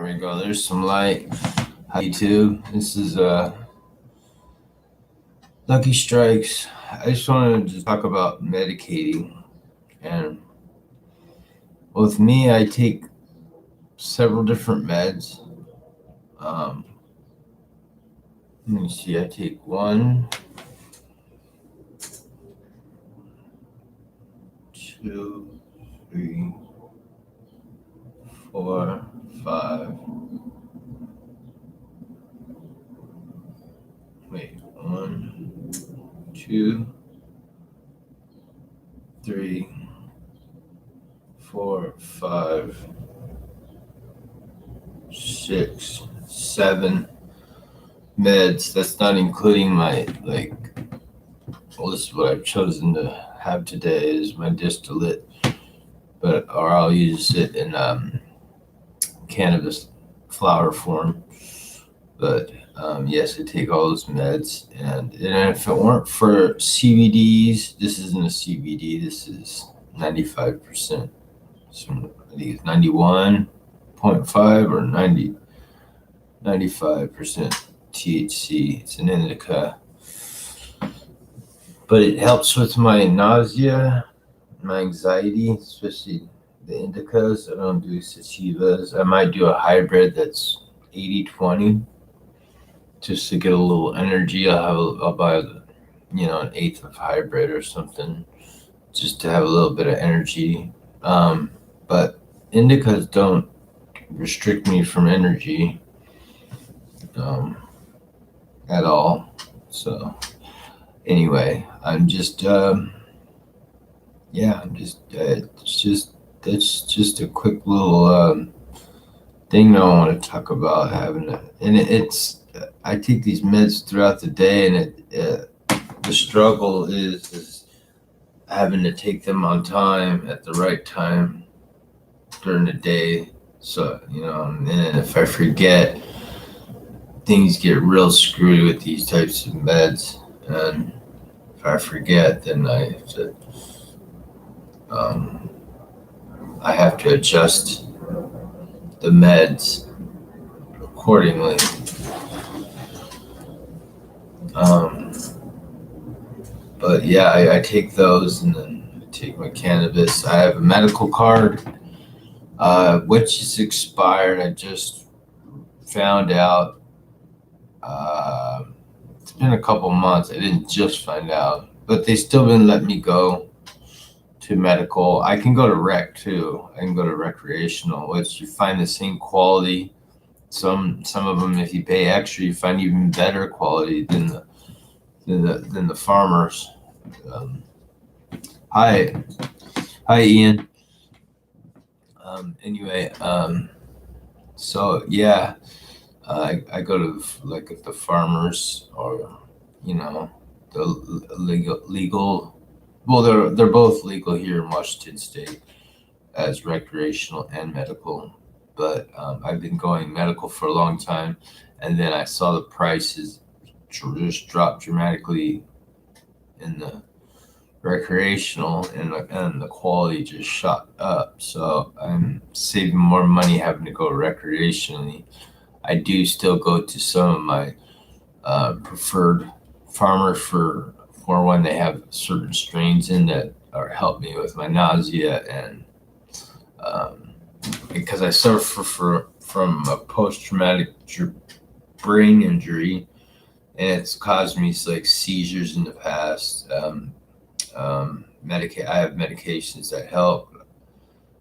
we go. There's some light. How you too? This is Lucky Strikes. I just wanted to talk about medicating, and with me, I take several different meds. Um, Let me see. I take 1, 2, 3, 4, 5. Wait, 1, 2, 3, 4, 5, 6, 7 meds. That's not including my well, this is what I've chosen to have today is my distillate, or I'll use it in cannabis flower form. But yes, I take all those meds, and if it weren't for CBDs, this isn't a CBD. This is 95%. So I think it's 91.5 or 95% THC. It's an indica, but it helps with my nausea, my anxiety, especially the indicas. I don't do sativas. I might do a hybrid that's 80-20 just to get a little energy. I'll buy an eighth of hybrid or something just to have a little bit of energy. But indicas don't restrict me from energy at all. So anyway, I'm just that's just a quick little thing that I want to talk about it's I take these meds throughout the day, and the struggle is having to take them on time at the right time during the day. So and if I forget, things get real screwy with these types of meds, and if I forget, then I have to adjust the meds accordingly. But yeah, I take those, and then I take my cannabis. I have a medical card, which is expired. I just found out. It's been a couple months. I didn't just find out, but they still been letting me go to medical. I can go to rec too. I can go to recreational, which you find the same quality. Some of them, if you pay extra, you find even better quality than the farmers. Hi, Ian. Anyway, so yeah, I go to at the farmers, or the legal. Well, they're both legal here in Washington State as recreational and medical. But I've been going medical for a long time, and then I saw the prices just drop dramatically in the recreational, and the quality just shot up. So I'm saving more money having to go recreationally. I do still go to some of my preferred farmers for when they have certain strains in that help me with my nausea, and because I suffer from a post-traumatic brain injury, and it's caused me seizures in the past. I have medications that help,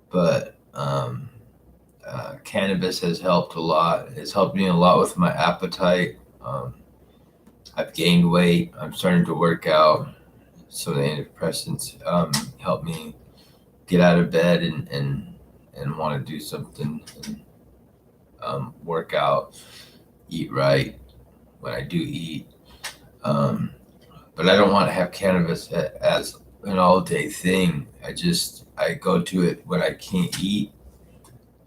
but cannabis has helped a lot. It's helped me a lot with my appetite. I've gained weight. I'm starting to work out. So the antidepressants help me get out of bed and want to do something, and work out, eat right when I do eat. But I don't want to have cannabis as an all-day thing. I go to it when I can't eat,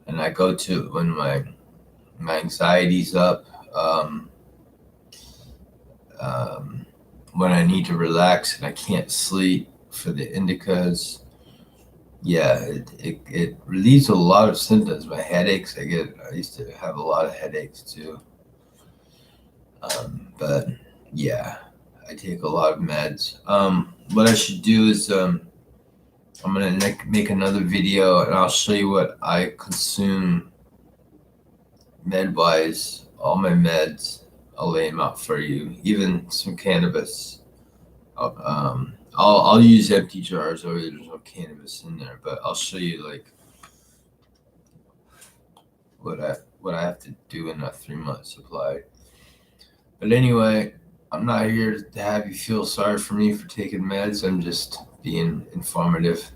and I go to it when my anxiety's up, when I need to relax and I can't sleep for the indicas, yeah, it relieves a lot of symptoms. My headaches, I used to have a lot of headaches too. But yeah, I take a lot of meds. What I should do is I'm gonna make another video and I'll show you what I consume med wise. All my meds, I'll lay them out for you. Even some cannabis. I'll use empty jars or there's no cannabis in there, but I'll show you like what I have to do in a 3 month supply. But anyway, I'm not here to have you feel sorry for me for taking meds. I'm just being informative.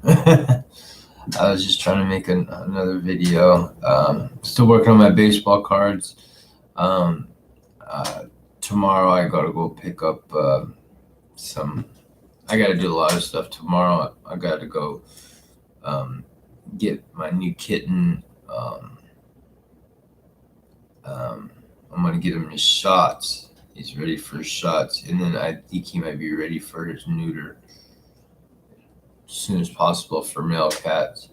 I was just trying to make another video. Still working on my baseball cards. Um, uh, Tomorrow I gotta go pick up some. I gotta do a lot of stuff tomorrow. I gotta go get my new kitten. Um, I'm gonna get him his shots. He's ready for his shots, and then I think he might be ready for his neuter as soon as possible for male cats.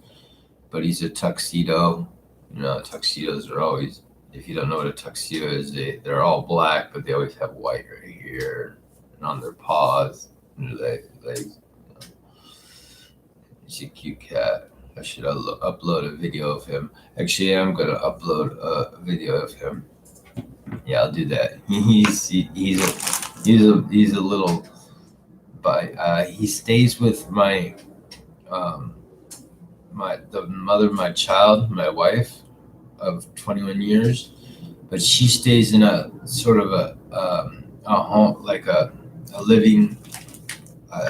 But he's a tuxedo. You know, tuxedos are always. If you don't know what a tuxedo is, they're all black, but they always have white right here and on their paws and their legs. He's a cute cat. I should upload a video of him. Actually, I'm gonna upload a video of him. Yeah, I'll do that. He's a little, but he stays with um, the mother of my child, my wife of 21 years, but she stays in a sort of a home, like a living,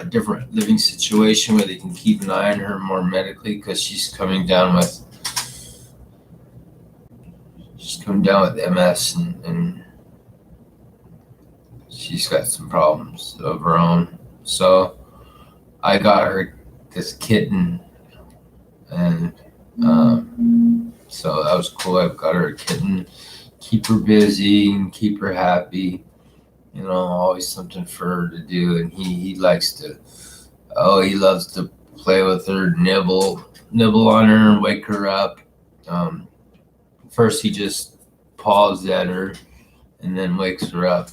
different living situation where they can keep an eye on her more medically because she's coming down with MS and she's got some problems of her own. So I got her this kitten, and so that was cool. I've got her a kitten, keep her busy and keep her happy. You know, always something for her to do. And he likes to, he loves to play with her, nibble on her, and wake her up. First, he just paws at her, and then wakes her up.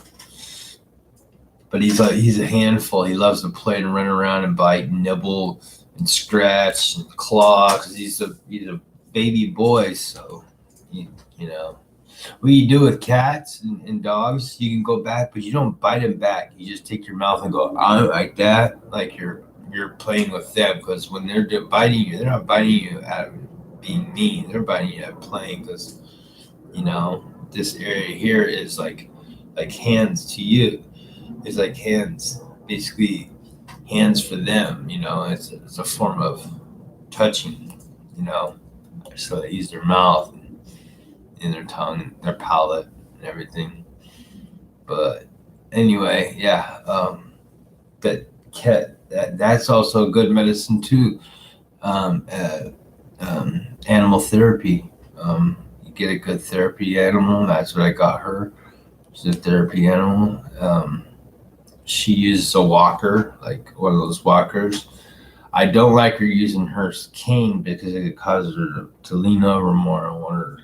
But he's a handful. He loves to play and run around and bite, and nibble, and scratch and claw. Cause he's a baby boy. So you know what you do with cats and dogs, you can go back, but you don't bite them back. You just take your mouth and go like that, like you're playing with them. Because when they're biting you, they're not biting you out of being mean. They're biting you out of playing. Because this area here is like hands to you. It's like hands, basically hands for them. It's a form of touching. So they use their mouth and their tongue, and their palate, and everything. But anyway, yeah. But that's also good medicine too. Animal therapy. You get a good therapy animal. That's what I got her. She's a therapy animal. She uses a walker, like one of those walkers. I don't like her using her cane because it causes her to lean over more. I want her to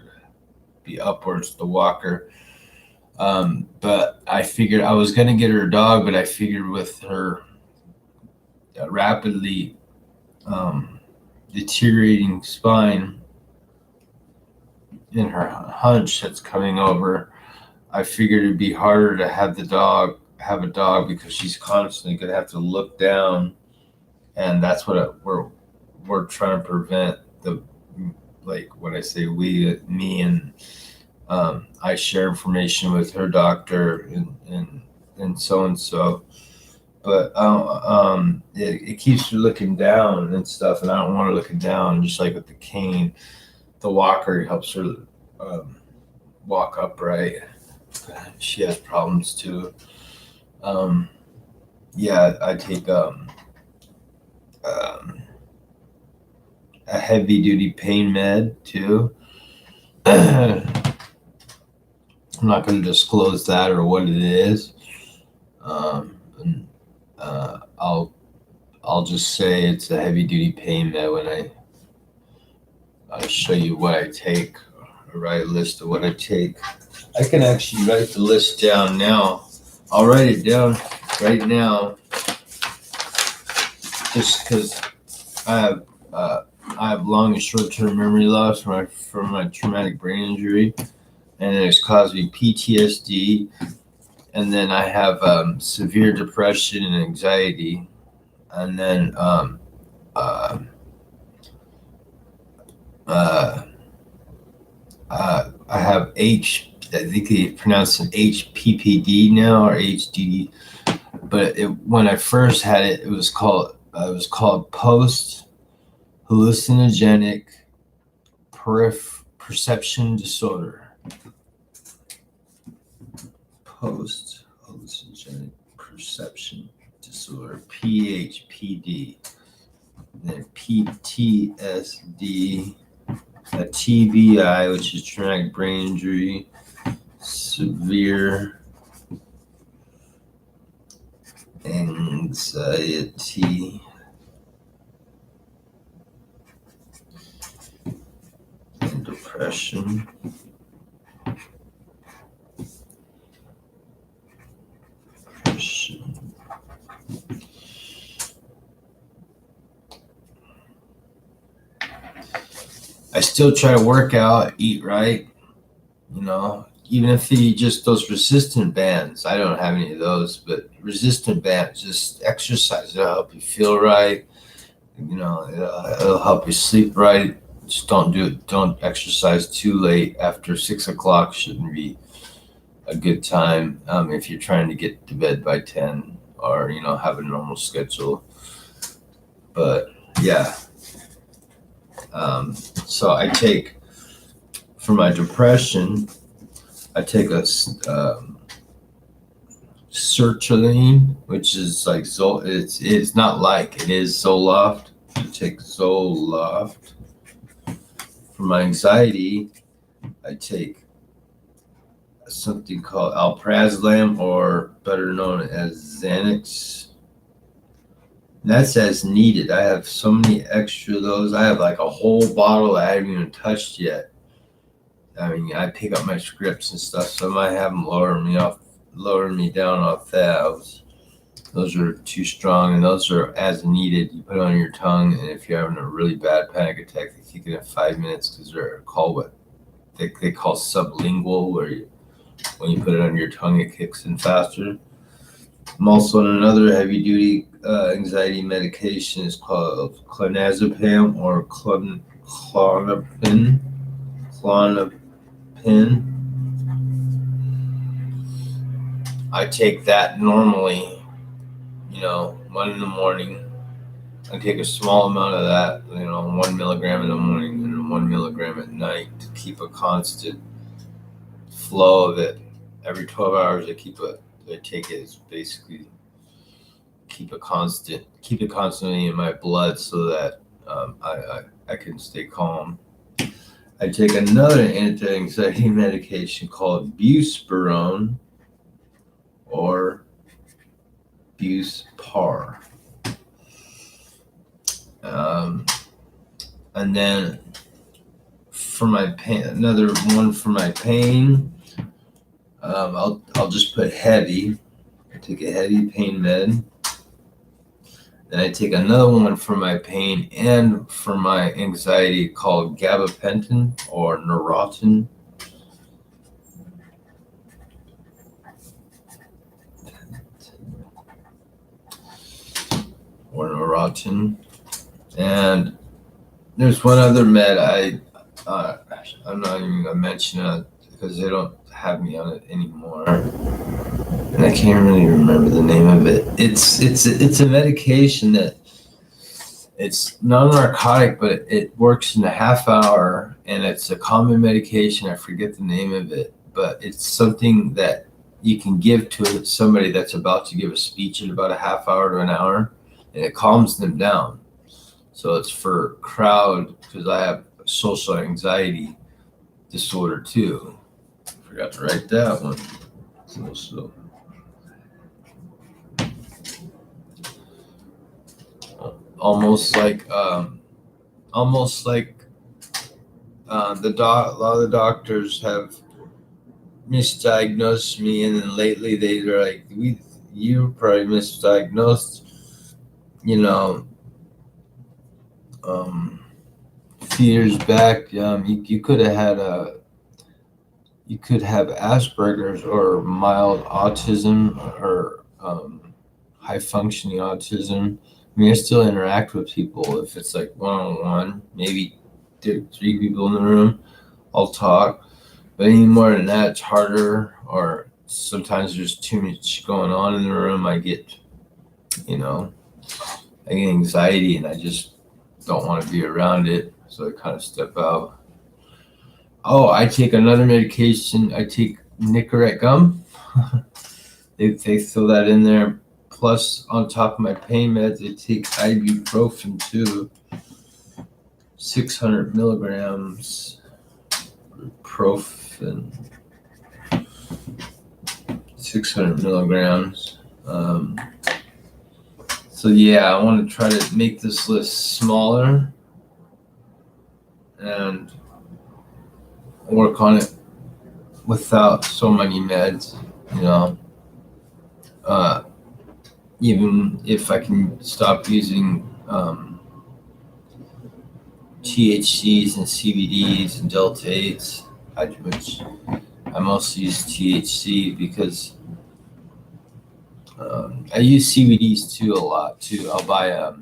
be upwards, the walker. But I figured I was going to get her a dog, but I figured with her rapidly deteriorating spine and her hunch that's coming over, I figured it'd be harder to have a dog because she's constantly going to have to look down. And that's what we're trying to prevent. Like when I say me and I share information with her doctor and so and so, but it keeps her looking down and stuff, and I don't want her looking down. Just like with the cane, the walker helps her walk upright. She has problems too. Yeah, I take a heavy duty pain med too. I'm not going to disclose that or what it is. And I'll I'll just say it's a heavy duty pain med when I show you what I take, or write a list of what I take. I can actually write the list down now. I'll write it down right now, just because I have long and short term memory loss from my traumatic brain injury, and it's caused me PTSD, and then I have severe depression and anxiety, and then uh, uh, I have I think they pronounce it HPPD now, or HDD. But when I first had it, it was called post hallucinogenic perception disorder. Post hallucinogenic perception disorder, PHPD. Then PTSD, a TBI, which is traumatic brain injury, severe anxiety, and depression. I still try to work out, eat right, even if you just those resistant bands. I don't have any of those, but resistant bands, just exercise. It'll help you feel right. It'll help you sleep right. Just don't exercise too late. After 6 o'clock shouldn't be a good time if you're trying to get to bed by 10, or have a normal schedule. But yeah. So I take, for my depression, I take a sertraline, which is like it's not like, it is Zoloft. I take Zoloft. For my anxiety, I take something called alprazolam, or better known as Xanax. That's as needed. I have so many extra of those. I have like a whole bottle I haven't even touched yet. I mean, I pick up my scripts and stuff, so I might have them lower me down off that. Those are too strong, and those are as needed. You put it on your tongue, and if you're having a really bad panic attack, they kick it in 5 minutes, because they're called what they call sublingual, where when you put it on your tongue, it kicks in faster. I'm also on another heavy-duty anxiety medication. It's called clonazepam, or Klonopin. I take that normally, 1 in the morning. I take a small amount of that, 1 milligram in the morning and 1 milligram at night, to keep a constant flow of it. Every 12 hours, I take it. It's basically keep it constantly in my blood, so that I can stay calm. I take another anti-anxiety medication called buspirone, or Buspar. And then for my pain, another one for my pain, I'll just put heavy. I take a heavy pain med. Then I take another one for my pain and for my anxiety, called gabapentin, or Neurontin. And there's one other med I'm not even gonna mention it, because they don't have me on it anymore, and I can't really remember the name of it. It's a medication that, it's non-narcotic, but it works in a half hour, and it's a common medication. I forget the name of it, but it's something that you can give to somebody that's about to give a speech in about a half hour to an hour, and it calms them down. So it's for crowd, because I have social anxiety disorder too. I forgot to write that one. almost like a lot of the doctors have misdiagnosed me, and then lately they're like, you probably misdiagnosed, you know, a few years back. You could have had you could have Asperger's or mild autism or high functioning autism. I mean, I still interact with people if it's like one on one, maybe three people in the room. I'll talk, but any more than that, it's harder. Or sometimes there's too much going on in the room. I get anxiety, and I just don't want to be around it, so I kind of step out. Oh, I take another medication. I take Nicorette gum. they throw that in there. Plus, on top of my pain meds, I take ibuprofen too. 600 milligrams. Ibuprofen. 600 milligrams. So yeah, I want to try to make this list smaller and work on it without so many meds, even if I can stop using THCs and CBDs and Delta 8s, which I mostly use THC because I use CBDs too a lot too. I'll buy a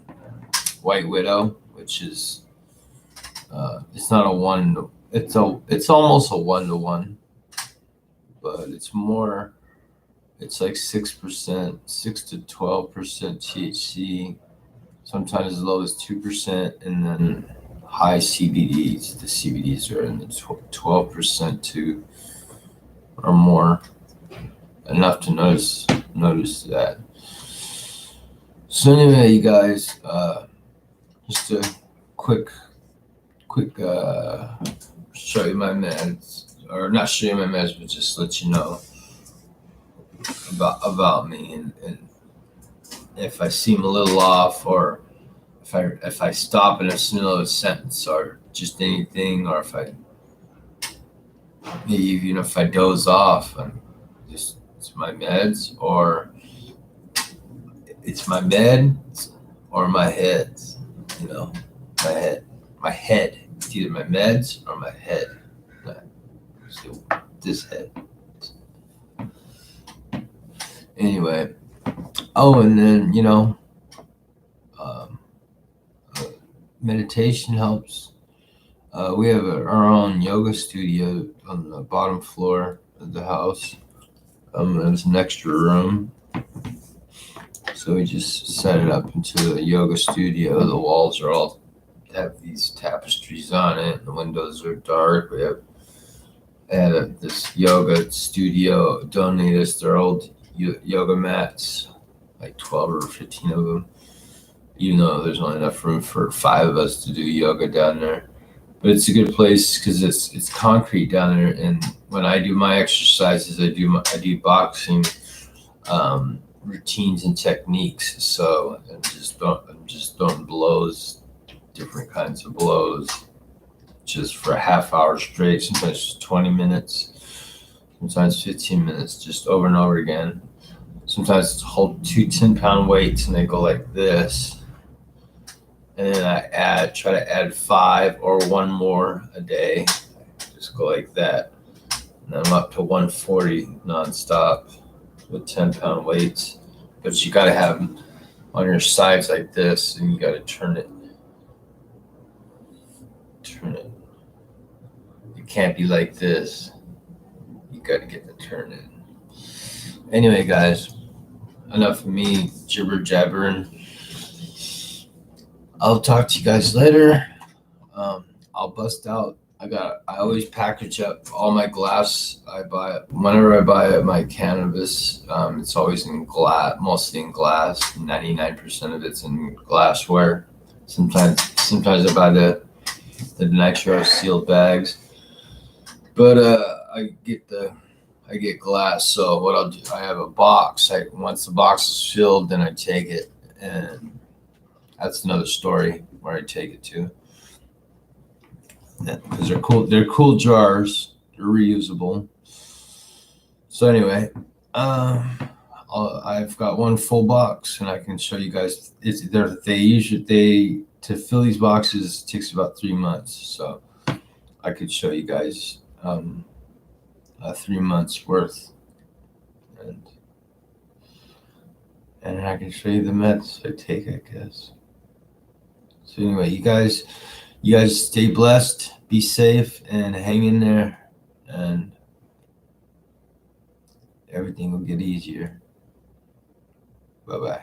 White Widow, which is it's not a one. It's almost a 1-to-1, but it's more. It's like 6%, 6 to 12% THC, sometimes as low as 2%, and then high CBDs. The CBDs are in the 12% to or more. Enough to notice that. So anyway, you guys, just a quick show you my meds, or not show you my meds, but just let you know about me, and if I seem a little off, or if I stop in the middle of a sentence, or just anything, or if I maybe even if I doze off, and just it's my meds, or it's my meds, or my heads, my head. It's either my meds or my head. This head. Anyway, and then meditation helps. We have our own yoga studio on the bottom floor of the house. There's an extra room, so we just set it up into a yoga studio. The walls are all have these tapestries on it. The windows are dark. We have this yoga studio donate us their old yoga mats, like 12 or 15 of them, even though there's only enough room for 5 of us to do yoga down there. But it's a good place because it's concrete down there, and when I do my exercises, I do boxing routines and techniques. So I'm just throwing blows, different kinds of blows, just for a half hour straight, sometimes 20 minutes, sometimes 15 minutes, just over and over again. Sometimes it's hold 2 10-pound weights and they go like this. And then I try to add 5 or 1 more a day. Just go like that. And I'm up to 140 nonstop with 10-pound weights. But you got to have them on your sides like this, and you got to turn it. It can't be like this. You got to get the turn in. Anyway, guys, enough of me jibber jabbering. I'll talk to you guys later. I'll bust out. I always package up all my glass. Whenever I buy my cannabis, it's always in glass, mostly in glass. 99% of it's in glassware. Sometimes I buy the nitro sealed bags, but I get glass. So what I'll do, I have a box. Once the box is filled, then I take it and that's another story where I take it to. Because they're cool. They're cool jars. They're reusable. So anyway, I've got one full box, and I can show you guys. They to fill these boxes takes about 3 months. So I could show you guys 3 months worth, and I can show you the meds I take, I guess. So anyway, you guys stay blessed, be safe, and hang in there, and everything will get easier. Bye bye.